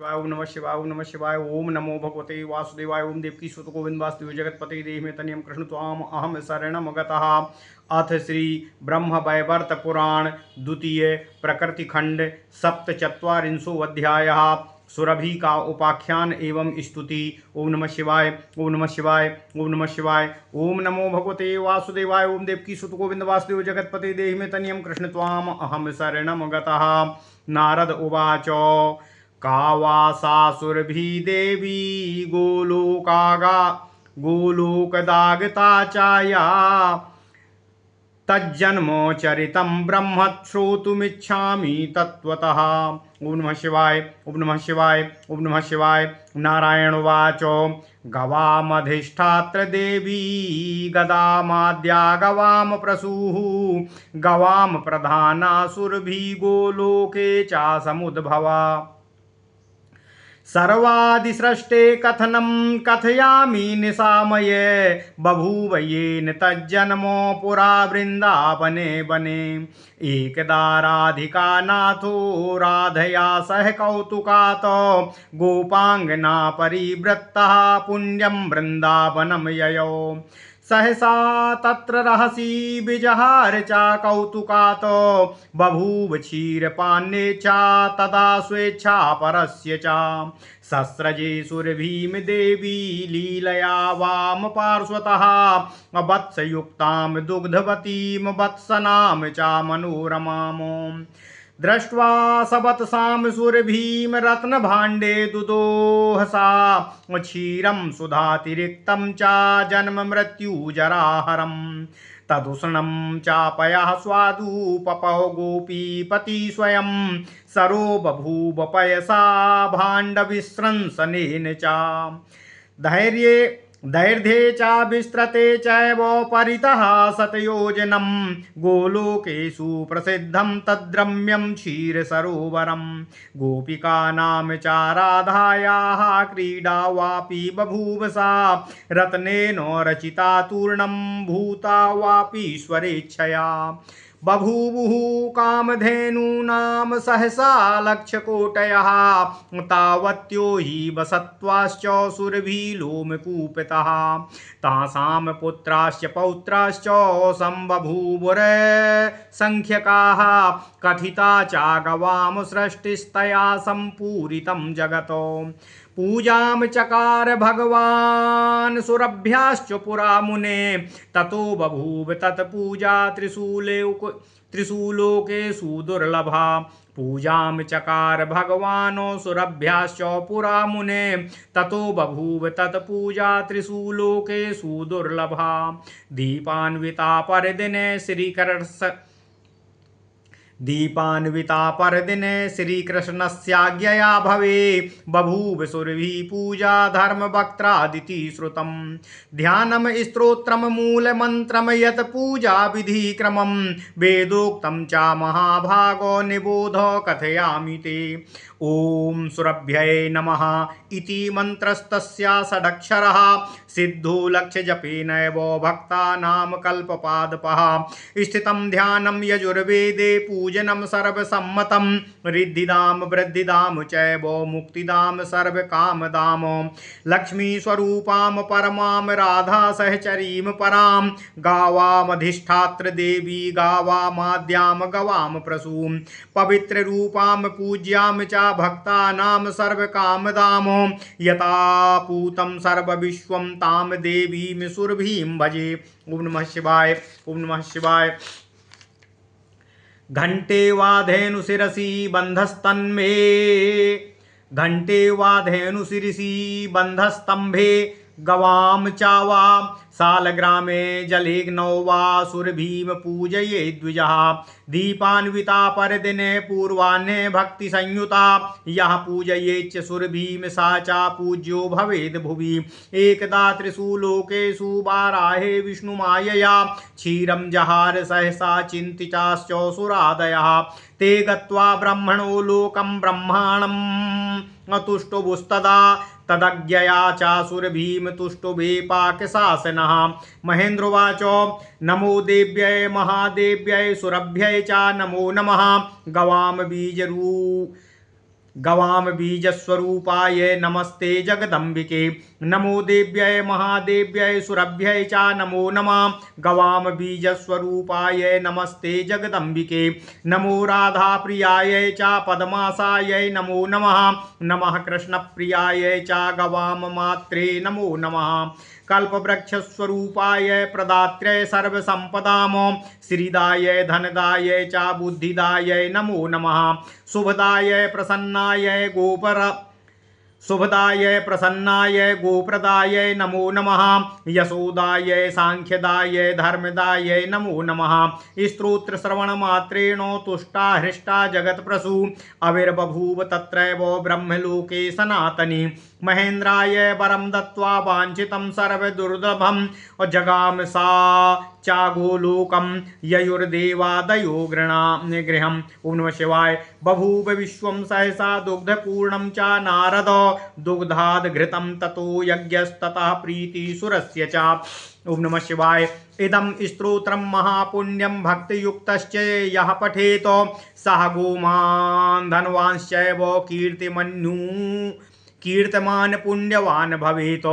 ओम नमः शिवाय ओम नमः शिवाय ओम नमो भगवते वासुदेवाय ओम देवकी सुत गोविंद वासुदेव जगतपते देह में तनियम कृष्ण त्वाम अहम शरणम गतः। अथ श्री ब्रह्म वैवर्त पुराण द्वितीय प्रकृति खंड सप्तचत्वारिंशो अध्यायः सुरभि का उपाख्यान एवं स्तुति। ओम नमः शिवाय ओम नमः शिवाय ओम नमः शिवाय ओम नमो भगवते वासुदेवाय ओम देवकी सुत गोविंद वासुदेव जगतपते देहि में तनियम कृष्ण त्वाम अहम शरणम गतः। नारद उवाच का वा सासुरभि देवी गोलोकदागता चाया तज्जन्मोचरितं ब्रह्म श्रोतुमिच्छामि तत्त्वतः। ओम नमः शिवाय ओम नमः शिवाय ओम नमः शिवाय। नारायण उवाच गवामधिष्ठात्र देवी गदामाद्या गवाम प्रसूः गवाम प्रधाना सुरभि गोलोके चा समुद्भवा। सर्वादिसृष्टे कथनं कथयामि निशामये बभूव येन तज्जन्मो पुरा वृन्दावने वने। एकदा राधिका नाथो राधया सह कौतुकात् गोपांगना परिवृत्तः पुण्यं वृन्दावनं ययौ। सहसा तत्र रहसि विजहार चा कौतुकात् बभूव क्षीरपान्ये चा तदा स्वेच्छा परस्य चा। सस्रजे सुरभीम देवी लीलया वाम पार्श्वतः वत्सयुक्तां दुग्धवतीं वत्सनां चा मनोरमाम्। दृष्ट्वा सबत्सां सुरभीं रत्नभाण्डे दुदोहसा क्षीरं सुधातिरिक्तं चा जन्म मृत्युजराहरम्। तदुष्णं चापयः स्वादु पपौ गोपीपति स्वयं सरो बभूव पयसा भाण्डविस्रंसनेन चा। दैर्घ्ये चा विस्तृते चैव परितः शतयोजनं गोलोकेषु प्रसिद्धं तद्रम्यं क्षीरसरोवरं। गोपिकानां चा राधायाः क्रीडा वापि बभूव सा रत्नेन रचिता तूर्णं भूता वापीश्वरेच्छया। बभूवुः कामधेनूनां सहसा लक्षकोटयः तावत्यो हि वसत्वाश्च सुरभिलोमकूपितः। तासां पुत्राश्च पौत्राश्च संबभूवुरसंख्यकाः कथिता चा गवां सृष्टिस्तया सम्पूरितं जगतो। पूजां चकार भगवान् सुरभ्याश्च पुरा मुने ततो बभूव तत्पूजा त्रिशूलोकेषु दुर्लभा। पूजां चकार भगवान् सुरभ्याश्च पुरा मुने ततो बभूव तत्पूजा त्रिशूलोकेषु दुर्लभा। दीपान्विता परदिने श्रीकृष्णस्याज्ञया भवे बभूव सुरभि पूजा धर्मवक्त्रादिति श्रुतम्। ध्यानम स्तोत्रम मूलमन्त्रम यत् पूजा विधिक्रमं वेदोक्तं च महाभागो निबोध कथयामि ते। ओम सुरभ्यै नमः इति मंत्रस्तस्या षडक्षरः सिद्धो लक्ष्य जपेनैव भक्तानां कल्पपादपः। स्थितं ध्यानं यजुर्वेदे पूजनं सर्वसम्मतं रिद्धिदां वृद्धिदां चैव मुक्तिदां सर्वकामदां। लक्ष्मीस्वरूपां परमां राधा सहचरीं परां गावामधिष्ठात्र देवी गावामाद्यां गवां प्रसूं। पवित्ररूपां पूज्यां च भक्तानां सर्वकामदां यथा पूतं सर्वविश्वं तां देवीं सुरभीं भजे। ओम नमः शिवाय ओम नमः शिवाय। घंटे वाधेनु शिरसि बंधस्तन्मे घंटे वाधेनु शिरसि बंधस्तंभे गवां चावा सालग्रामे जलेग्नौ वा सुरभीम पूजये द्विजः। दीपान्विता परदिने पूर्वाह्ने भक्ति संयुता यः पूजयेच्च सुरभीम सा चा पूज्यो भवेद् भुवि। एकदा त्रिशूलोकेषु वाराहे विष्णुमायया क्षीरं जहार सहसा चिन्तिताश्च सुरादयः। ते गत्वा ब्रह्मणो लोकं ब्रह्माणं तुष्टुबुस्तदा तदज्ञया चा सुरभीम तुष्टुभे पाकशासनः। महेन्द्रोवाच नमो देव्यै महादेव्यै सुरभ्यै च नमो नमः। गवाम बीज स्वरूपाय नमस्ते जगदम्बिके। नमो देव्यै महादेव्यै सुरभ्यै च नमो नमः। गवाम बीज स्वरूपाय नमस्ते जगदम्बिके। नमो राधा प्रियाय च पद्मासायै नमो नमः। नमः कृष्ण प्रियाय च गवाम मात्रे नमो नमः। कल्पवृक्ष स्वरूपाय प्रदात्रे सर्वसंपदाम श्रीदाय धनदाय च बुद्धिदाय नमो नमः। शुभदाय प्रसन्नाय गोप्रदाय नमो नमः। यशोदाय सांख्यदाय धर्मदाय नमो नमः। स्तोत्र श्रवण मात्रेण तुष्टा हृष्टा जगत्प्रसु अविर्बभूव तत्रैव ब्रह्मलोके सनातनी। महेन्द्राय वरं दत्त्वा वाञ्छितं सर्वदुर्लभं जगाम सा चागोलोकं ययुर्देवादयो गृहम्। ओम नमः शिवाय। बभूव विश्वं सहसा दुग्धपूर्णं च नारद दुग्धाद् घृतं ततो यज्ञस्ततः प्रीतिसुरस्य च। ओम नमः शिवाय। इदं स्तोत्रं महापुण्यं भक्तियुक्तश्च यः पठेत सः गोमान् धनवांश्चैव कीर्तिमान पुण्यवान् भवेत्।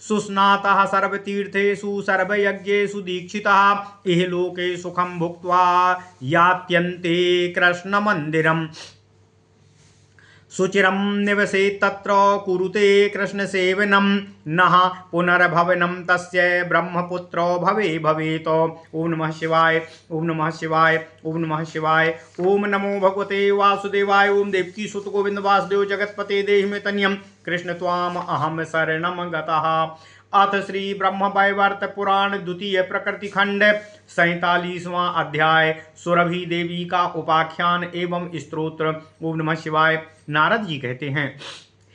सुस्नातः सर्वतीर्थेषु सर्वयज्ञेषु दीक्षितः इहलोके सुखं भुक्त्वा यात्यन्ते कृष्णमन्दिरम्। सुचिरं निवसेत् तत्र कुरुते कृष्णसेवनं नः पुनर्भवनं तस्य ब्रह्मपुत्रो भवेत्। ओम नमः शिवाय। ओम नमः शिवाय। ओम नमः शिवाय। ओम नमो भगवते वासुदेवाय। ओम देवकी सुत गोविंद वासुदेव जगतपते देहि मे तन्यं कृष्ण त्वाम अहम शरणं गतः। अथ श्री ब्रह्म वैवर्त पुराण द्वितीय प्रकृति खंड 47वां अध्याय सुरभि देवी का उपाख्यान एवं स्तोत्र। ओम नमः शिवाय। नारद जी कहते हैं,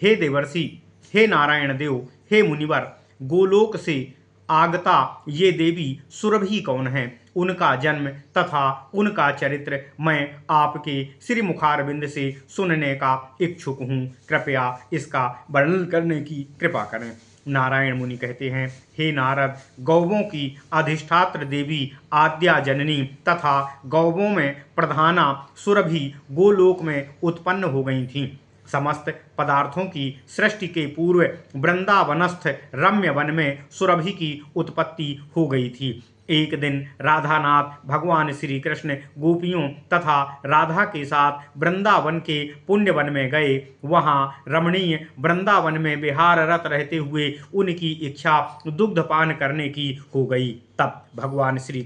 हे देवर्षि, हे नारायण देव, हे मुनिवर, गोलोक से आगता ये देवी सुरभि कौन है, उनका जन्म तथा उनका चरित्र मैं आपके श्री मुखारविंद से सुनने का इच्छुक हूँ। कृपया इसका वर्णन करने की कृपा करें। नारायण मुनि कहते हैं, हे नारद, गौवों की अधिष्ठात्र देवी आद्या जननी तथा गौवों में प्रधाना सुरभि गोलोक में उत्पन्न हो गई थीं। समस्त पदार्थों की सृष्टि के पूर्व वृंदावनस्थ रम्य वन में सुरभि की उत्पत्ति हो गई थी। एक दिन राधानाथ भगवान श्री कृष्ण गोपियों तथा राधा के साथ वृंदावन के पुण्यवन में गए। वहाँ रमणीय वृंदावन में विहाररत रहते हुए उनकी इच्छा दुग्धपान करने की हो गई। तब भगवान श्री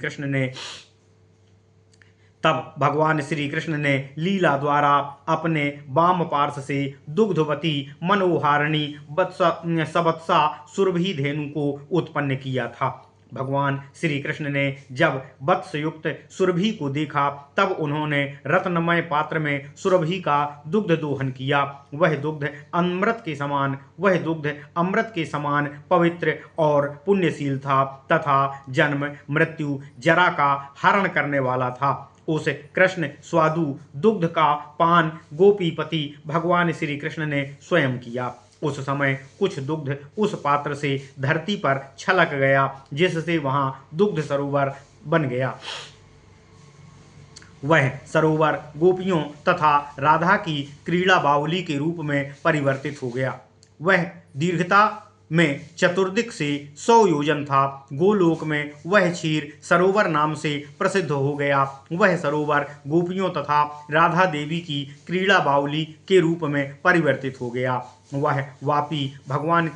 कृष्ण ने लीला द्वारा अपने वाम पार्श्व से दुग्धवती मनोहारिणी सवत्सा सुरभि धेनु को उत्पन्न किया था। भगवान श्री कृष्ण ने जब वत्सयुक्त सुरभि को देखा तब उन्होंने रत्नमय पात्र में सुरभि का दुग्ध दोहन किया। वह दुग्ध अमृत के समान पवित्र और पुण्यशील था तथा जन्म मृत्यु जरा का हरण करने वाला था। उस कृष्ण स्वादु दुग्ध का पान गोपीपति भगवान श्री कृष्ण ने स्वयं किया। उस समय कुछ दुग्ध उस पात्र से धरती पर छलक गया, जिससे वहां दुग्ध सरोवर बन गया। वह सरोवर गोपियों तथा राधा की क्रीड़ा बावली के रूप में परिवर्तित हो गया। वह दीर्घता में चतुर्दिक से 100 योजन था। गोलोक में वह क्षीर सरोवर नाम से प्रसिद्ध हो गया। वह सरोवर गोपियों तथा राधा देवी की क्रीड़ा बावली के रूप में परिवर्तित हो गया। वह वापी भगवान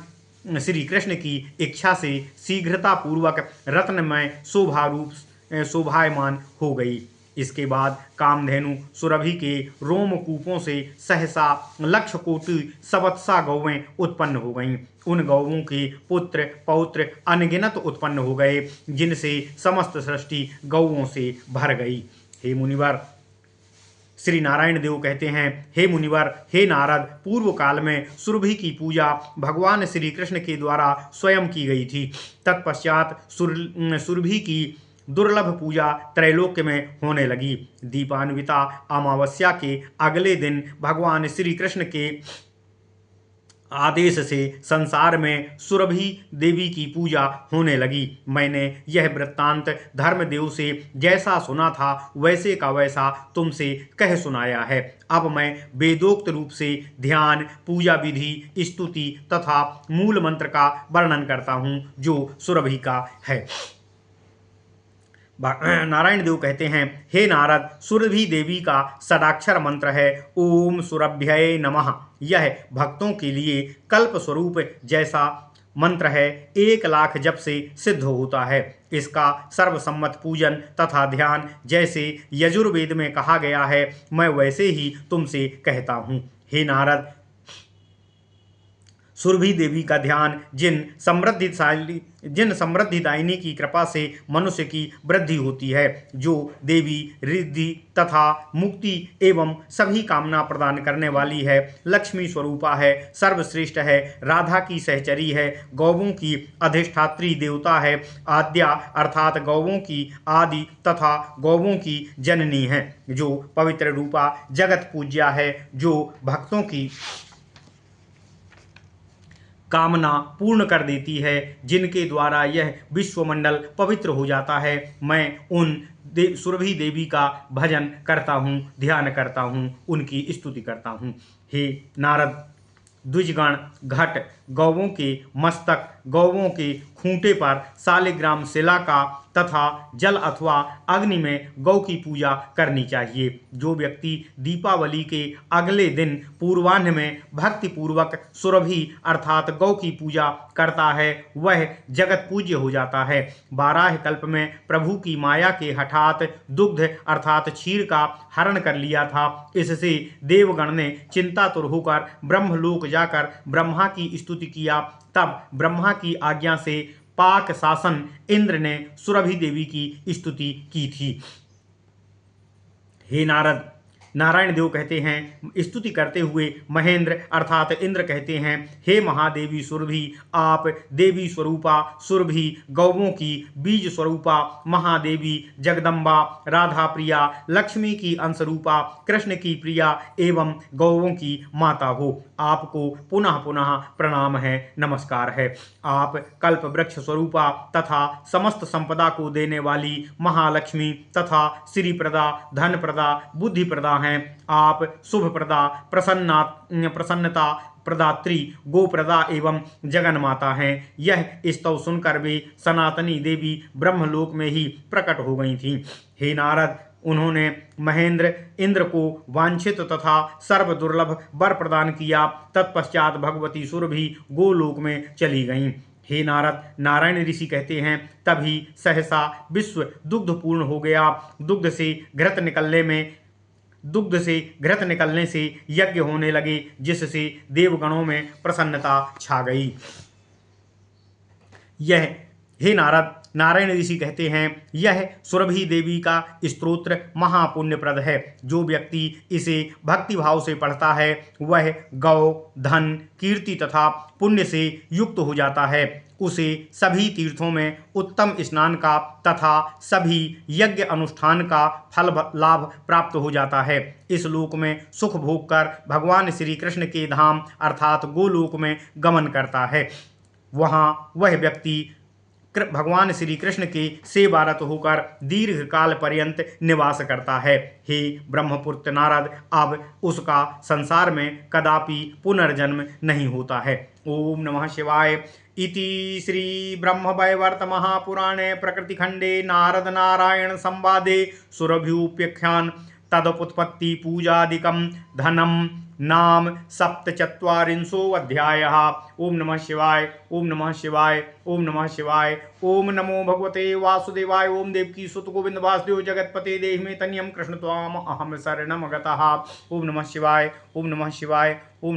श्री कृष्ण की इच्छा से शीघ्रता पूर्वक रत्नमय शोभायमान हो गई। इसके बाद कामधेनु सुरभि के रोमकूपों से सहसा लक्ष कोटि सवत्सा गौवें उत्पन्न हो गईं। उन गौवों के पुत्र पौत्र अनगिनत उत्पन्न हो गए, जिनसे समस्त सृष्टि गौवों से भर गई। हे मुनिवर, श्री नारायण देव कहते हैं, हे मुनिवर, हे नारद, पूर्व काल में सुरभि की पूजा भगवान श्री कृष्ण के द्वारा स्वयं की गई थी। तत्पश्चात सुरभि की दुर्लभ पूजा त्रैलोक्य में होने लगी। दीपान्विता अमावस्या के अगले दिन भगवान श्री कृष्ण के आदेश से संसार में सुरभि देवी की पूजा होने लगी। मैंने यह वृत्तांत धर्मदेव से जैसा सुना था वैसे का वैसा तुमसे कह सुनाया है। अब मैं वेदोक्त रूप से ध्यान, पूजा विधि, स्तुति तथा मूल मंत्र का वर्णन करता हूँ जो सुरभि का है। नारायण देव कहते हैं, हे नारद, सुरभि देवी का षडाक्षर मंत्र है ओम सुरभ्यै नमः। यह भक्तों के लिए कल्प स्वरूप जैसा मंत्र है, 1,00,000 जप से सिद्ध होता है। इसका सर्वसम्मत पूजन तथा ध्यान जैसे यजुर्वेद में कहा गया है, मैं वैसे ही तुमसे कहता हूँ। हे नारद, सुरभि देवी का ध्यान जिन समृद्धिदायिनी की कृपा से मनुष्य की वृद्धि होती है, जो देवी रिद्धि तथा मुक्ति एवं सभी कामना प्रदान करने वाली है, लक्ष्मी स्वरूपा है, सर्वश्रेष्ठ है, राधा की सहचरी है, गौवों की अधिष्ठात्री देवता है, आद्या अर्थात गौवों की आदि तथा गौवों की जननी है, जो पवित्र रूपा जगत पूज्या है, जो भक्तों की कामना पूर्ण कर देती है, जिनके द्वारा यह विश्वमंडल पवित्र हो जाता है। मैं उन सुरभि देवी का भजन करता हूँ, ध्यान करता हूँ, उनकी स्तुति करता हूँ। हे नारद, द्विजगण घट गौवों के मस्तक, गौवों के खूंटे पर शालिग्राम शिला का तथा जल अथवा अग्नि में गौ की पूजा करनी चाहिए। जो व्यक्ति दीपावली के अगले दिन पूर्वाह्न में भक्ति पूर्वक सुरभि अर्थात गौ की पूजा करता है, वह जगत पूज्य हो जाता है। 12 कल्प में प्रभु की माया के हठात दुग्ध अर्थात क्षीर का हरण कर लिया था। इससे देवगण ने चिंतातुर होकर ब्रह्मलोक जाकर ब्रह्मा की स्तुति किया। तब ब्रह्मा की आज्ञा से पाक शासन इंद्र ने सुरभि देवी की स्तुति की थी। हे नारद, नारायण देव कहते हैं, स्तुति करते हुए महेंद्र अर्थात इंद्र कहते हैं, हे महादेवी सुरभि, आप देवी स्वरूपा सुरभि, गौवों की बीज स्वरूपा महादेवी जगदम्बा, राधा प्रिया, लक्ष्मी की अंशरूपा, कृष्ण की प्रिया एवं गौवों की माता हो। आपको पुनः पुनः प्रणाम है, नमस्कार है। आप कल्प वृक्ष स्वरूपा तथा समस्त संपदा को देने वाली महालक्ष्मी तथा श्री प्रदा, धन प्रदा, बुद्धि प्रदा हैं। आप शुभ प्रदा, प्रसन्नता प्रदात्री, गोप्रदा एवं जगन माता हैं। यह स्तव सुनकर वे सनातनी देवी ब्रह्मलोक में ही प्रकट हो गई थीं। हे नारद, उन्होंने महेंद्र इंद्र को वांछित तथा सर्व दुर्लभ वर प्रदान किया। तत्पश्चात भगवती सुरभि गोलोक में चली गईं। हे नारद, नारायण ऋषि कहते हैं, तभी सहसा विश्व दुग्ध पूर्ण हो गया। दुग्ध से घृत निकलने से यज्ञ होने लगे, जिससे देवगणों में प्रसन्नता छा गई। हे नारद, नारायण ऋषि कहते हैं, यह सुरभि देवी का स्तोत्र महापुण्यप्रद है। जो व्यक्ति इसे भक्तिभाव से पढ़ता है, वह गौ, धन, कीर्ति तथा पुण्य से युक्त हो जाता है। उसे सभी तीर्थों में उत्तम स्नान का तथा सभी यज्ञ अनुष्ठान का फल लाभ प्राप्त हो जाता है। इस लोक में सुख भोग कर भगवान श्री कृष्ण के धाम अर्थात गोलोक में गमन करता है। वहाँ वह व्यक्ति भगवान श्री कृष्ण के सेवारत होकर दीर्घ काल पर्यंत निवास करता है। हे ब्रह्मपुत्र नारद, अब उसका संसार में कदापि पुनर्जन्म नहीं होता है। ओम नमः शिवाय। इति श्री ब्रह्मवैवर्त महापुराणे प्रकृतिखंडे नारद नारायण संवादे सुरभ्युप्यख्यान तदुत्पत्ति पूजादिकं धनम नाम 47 ओम नमः शिवाय। ओम नमः शिवाय। ओम नमः शिवाय। ओम नमो भगवते वासुदेवाय। ओम देवकी सुत गोविंद वासुदेव जगतपते देहि मे तन्यम कृष्ण त्वाम अहम शरणम गतः। ओम नमः शिवाय। ओम नमः शिवाय। ओम